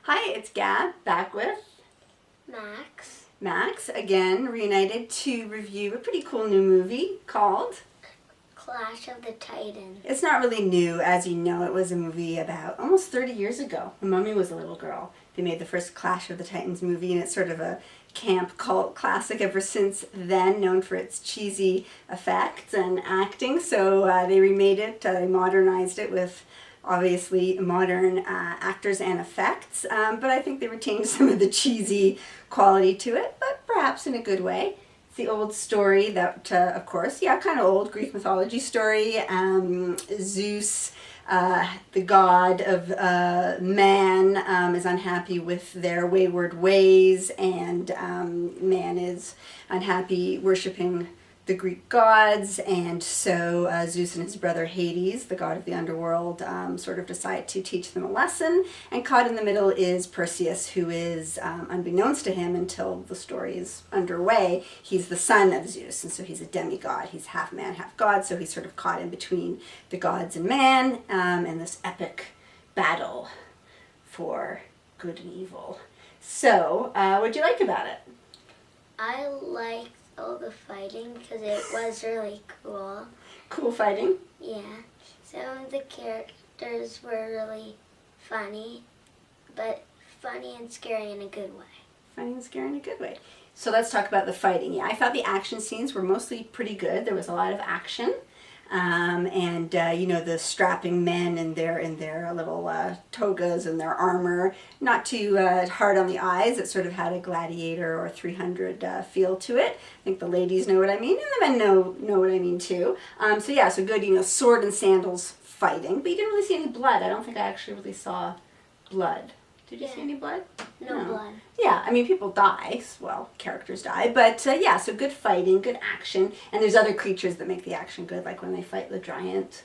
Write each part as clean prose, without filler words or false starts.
Hi, it's Gab, back with Max, again, reunited to review a pretty cool new movie called Clash of the Titans. It's not really new, as you know. It was a movie about almost 30 years ago, when Mummy was a little girl. They made the first Clash of the Titans movie, and it's sort of a camp cult classic ever since then, known for its cheesy effects and acting. So they remade it, they modernized it with obviously modern actors and effects, but I think they retained some of the cheesy quality to it, but perhaps in a good way. It's the old story that, of course, kind of old Greek mythology story. Zeus, the god of man, is unhappy with their wayward ways, and man is unhappy worshiping the Greek gods, and so Zeus and his brother Hades, the god of the underworld, sort of decide to teach them a lesson, and caught in the middle is Perseus, who is, unbeknownst to him until the story is underway, he's the son of Zeus, and so he's a demigod. He's half man, half god, so he's sort of caught in between the gods and man, in this epic battle for good and evil. So, what'd you like about it? I liked all the fighting because it was really cool. Cool fighting? Yeah. Some of the characters were really funny, but funny and scary in a good way. Funny and scary in a good way. So let's talk about the fighting. Yeah, I thought the action scenes were mostly pretty good. There was a lot of action. The strapping men in their little togas and their armor, not too hard on the eyes. It sort of had a Gladiator or 300 feel to it. I think the ladies know what I mean, and the men know what I mean too. So good, sword and sandals fighting, but you didn't really see any blood. I don't think I actually really saw blood. Did you see any blood? No blood. Yeah, I mean, people die. Well, characters die. But, so good fighting, good action. And there's other creatures that make the action good, like when they fight the giant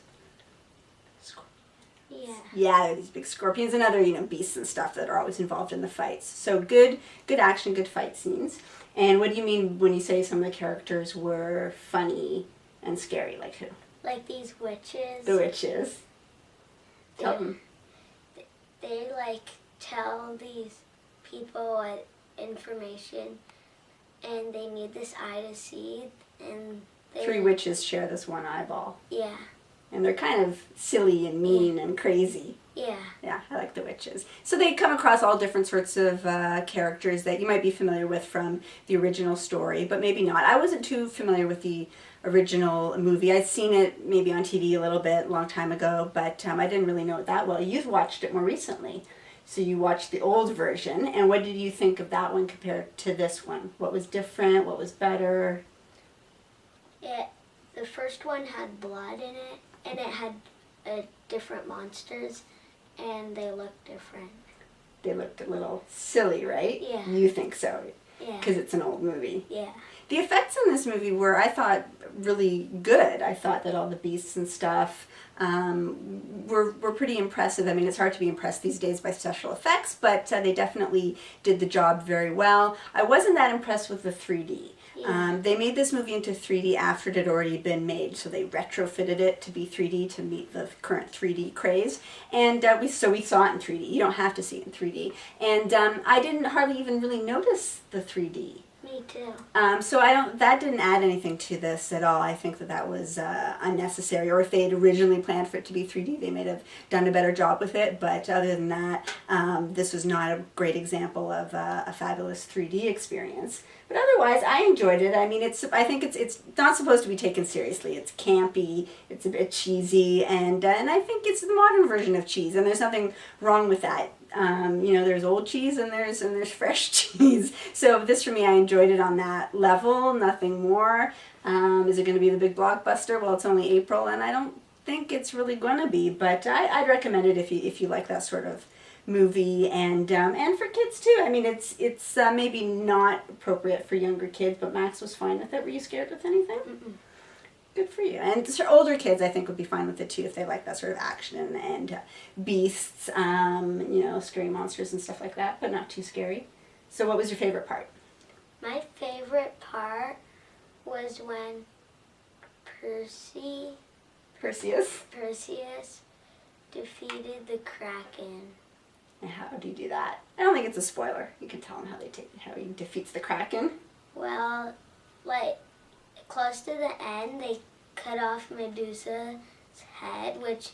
scorpions. Yeah, these big scorpions and other, beasts and stuff that are always involved in the fights. So good action, good fight scenes. And what do you mean when you say some of the characters were funny and scary? Like who? Like these witches. The witches. Tell them. They, tell these people information, and they need this eye to see, and three witches share this one eyeball. Yeah. And they're kind of silly and mean and crazy. Yeah. Yeah, I like the witches. So they come across all different sorts of characters that you might be familiar with from the original story, but maybe not. I wasn't too familiar with the original movie. I'd seen it maybe on TV a little bit, a long time ago, but I didn't really know it that well. You've watched it more recently. So you watched the old version, and what did you think of that one compared to this one? What was different? What was better? The first one had blood in it, and it had different monsters, and they looked different. They looked a little silly, right? Yeah. You think so? Yeah. Because it's an old movie. Yeah. The effects in this movie were, I thought, really good. I thought that all the beasts and stuff were pretty impressive. I mean, it's hard to be impressed these days by special effects, but they definitely did the job very well. I wasn't that impressed with the 3D. Yeah. They made this movie into 3D after it had already been made, so they retrofitted it to be 3D to meet the current 3D craze. And we saw it in 3D. You don't have to see it in 3D. And I didn't hardly even really notice the 3D. Me too. That didn't add anything to this at all. I think that was unnecessary. Or if they had originally planned for it to be 3D, they may have done a better job with it. But other than that, this was not a great example of a fabulous 3D experience. But otherwise, I enjoyed it. I mean, I think it's not supposed to be taken seriously. It's campy. It's a bit cheesy, and I think it's the modern version of cheese. And there's nothing wrong with that. There's old cheese and there's fresh cheese. So this, for me, I enjoyed it on that level, nothing more. Is it going to be the big blockbuster? Well, it's only April, and I don't think it's really going to be, but I'd recommend it if you like that sort of movie, and for kids too. I mean, it's maybe not appropriate for younger kids, but Max was fine with it. Were you scared with anything? Mm-mm. Good for you. And older kids, I think, would be fine with it too if they like that sort of action and beasts, scary monsters and stuff like that, but not too scary. So what was your favorite part? My favorite part was when Perseus defeated the Kraken. And how do you do that? I don't think it's a spoiler. You can tell them how he defeats the Kraken. Well, like, close to the end, they cut off Medusa's head, which,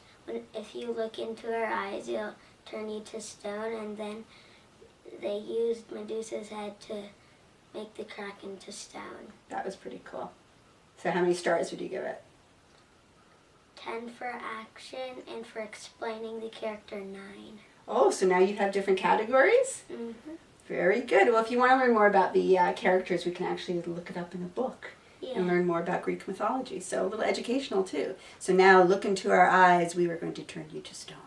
if you look into her eyes, it'll turn you to stone, and then they used Medusa's head to make the Kraken to stone. That was pretty cool. So how many stars would you give it? 10 for action, and for explaining the character, 9. Oh, so now you have different categories? Mm-hmm. Very good. Well, if you want to learn more about the characters, we can actually look it up in a book and learn more about Greek mythology. So a little educational too. So now look into our eyes. We were going to turn you to stone.